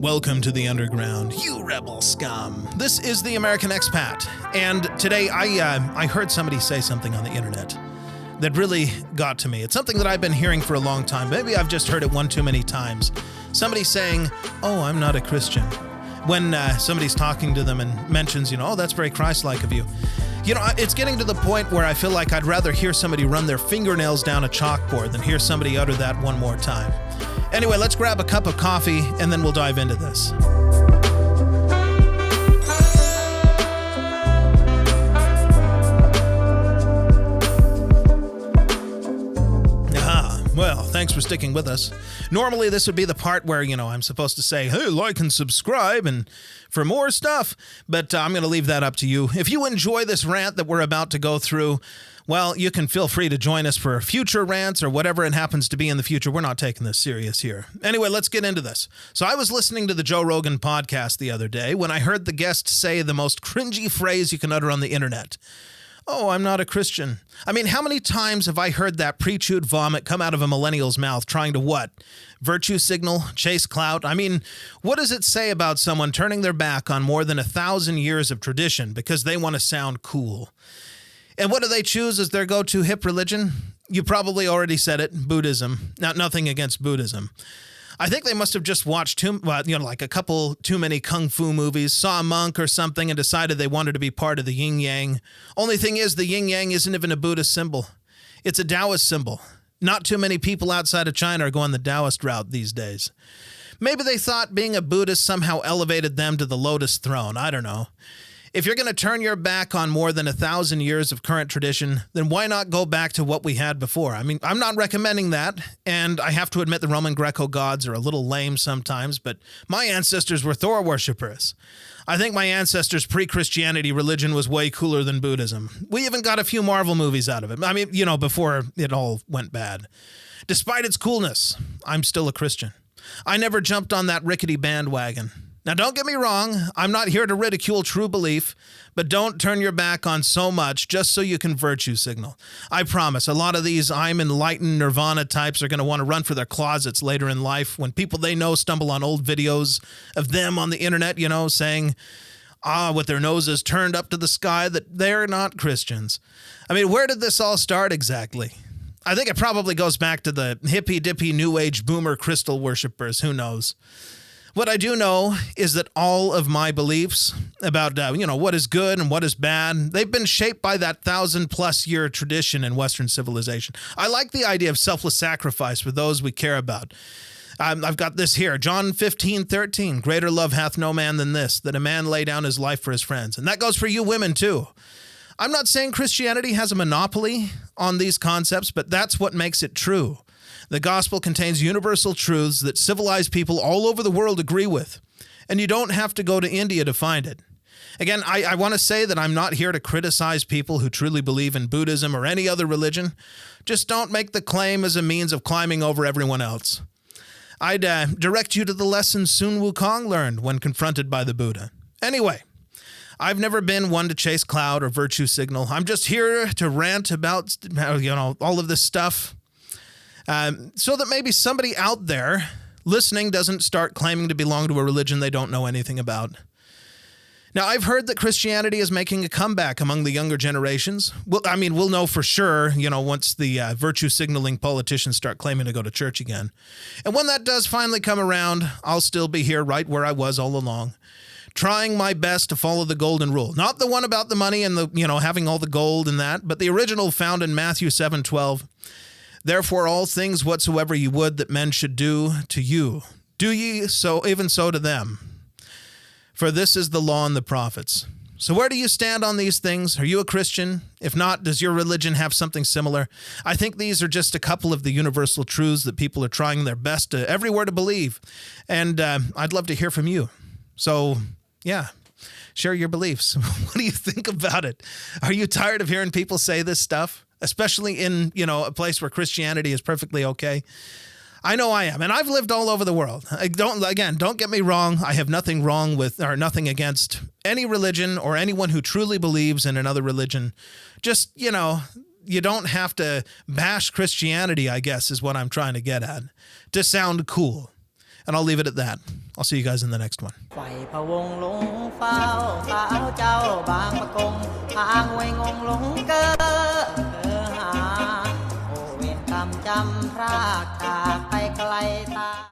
Welcome to the underground, you rebel scum. This is the American Expat, and today I heard somebody say something on the internet that really got to me. It's something that I've been hearing for a long time. Maybe I've just heard it one too many times. Somebody saying, "Oh, I'm not a Christian," when somebody's talking to them and mentions, "Oh, that's very Christ-like of you." It's getting to the point where I feel like I'd rather hear somebody run their fingernails down a chalkboard than hear somebody utter that one more time. Anyway, let's grab a cup of coffee and then we'll dive into this. Well, thanks for sticking with us. Normally, this would be the part where, I'm supposed to say, hey, like and subscribe and for more stuff, but I'm going to leave that up to you. If you enjoy this rant that we're about to go through, well, you can feel free to join us for future rants or whatever it happens to be in the future. We're not taking this serious here. Anyway, let's get into this. So I was listening to the Joe Rogan podcast the other day when I heard the guest say the most cringy phrase you can utter on the internet. "Oh, I'm not a Christian." I mean, how many times have I heard that pre-chewed vomit come out of a millennial's mouth trying to what? Virtue signal? Chase clout? I mean, what does it say about someone turning their back on more than 1,000 years of tradition because they want to sound cool? And what do they choose as their go-to hip religion? You probably already said it, Buddhism. Now, nothing against Buddhism. I think they must have just watched like a couple too many kung fu movies, saw a monk or something, and decided they wanted to be part of the yin yang. Only thing is, the yin yang isn't even a Buddhist symbol. It's a Taoist symbol. Not too many people outside of China are going the Taoist route these days. Maybe they thought being a Buddhist somehow elevated them to the lotus throne. I don't know. If you're going to turn your back on more than 1,000 years of current tradition, then why not go back to what we had before? I mean, I'm not recommending that, and I have to admit the Roman Greco gods are a little lame sometimes, but my ancestors were Thor worshippers. I think my ancestors' pre-Christianity religion was way cooler than Buddhism. We even got a few Marvel movies out of it. I mean, before it all went bad. Despite its coolness, I'm still a Christian. I never jumped on that rickety bandwagon. Now, don't get me wrong, I'm not here to ridicule true belief, but don't turn your back on so much just so you can virtue signal. I promise, a lot of these I'm enlightened nirvana types are going to want to run for their closets later in life when people they know stumble on old videos of them on the internet, saying, with their noses turned up to the sky, that they're not Christians. I mean, where did this all start exactly? I think it probably goes back to the hippy-dippy new age boomer crystal worshippers, who knows? What I do know is that all of my beliefs about, what is good and what is bad, they've been shaped by that 1,000+ year tradition in Western civilization. I like the idea of selfless sacrifice for those we care about. I've got this here, John 15:13, "Greater love hath no man than this, that a man lay down his life for his friends." And that goes for you women too. I'm not saying Christianity has a monopoly on these concepts, but that's what makes it true. The gospel contains universal truths that civilized people all over the world agree with, and you don't have to go to India to find it. Again, I want to say that I'm not here to criticize people who truly believe in Buddhism or any other religion. Just don't make the claim as a means of climbing over everyone else. I'd direct you to the lessons Sun Wukong learned when confronted by the Buddha. Anyway, I've never been one to chase clout or virtue signal. I'm just here to rant about, all of this stuff. So that maybe somebody out there listening doesn't start claiming to belong to a religion they don't know anything about. Now, I've heard that Christianity is making a comeback among the younger generations. Well, we'll know for sure, once the virtue signaling politicians start claiming to go to church again. And when that does finally come around, I'll still be here right where I was all along, trying my best to follow the golden rule. Not the one about the money and the, having all the gold and that, but the original found in Matthew 7:12. "Therefore all things whatsoever ye would that men should do to you, do ye so even so to them. For this is the law and the prophets." So where do you stand on these things? Are you a Christian? If not, does your religion have something similar? I think these are just a couple of the universal truths that people are trying their best to everywhere to believe. And I'd love to hear from you. So, yeah. Share your beliefs. What do you think about it? Are you tired of hearing people say this stuff? Especially in, a place where Christianity is perfectly okay. I know I am, and I've lived all over the world. Don't get me wrong. I have nothing wrong with or nothing against any religion or anyone who truly believes in another religion. Just, you don't have to bash Christianity, I guess, is what I'm trying to get at, to sound cool. And I'll leave it at that. I'll see you guys in the next one. ไฟพะวงหลงเฝ้าสาวเจ้าบางประกงทางไว้งงหลงเก้อหาโอเวรกรรมจำพรากจากไปไกลตา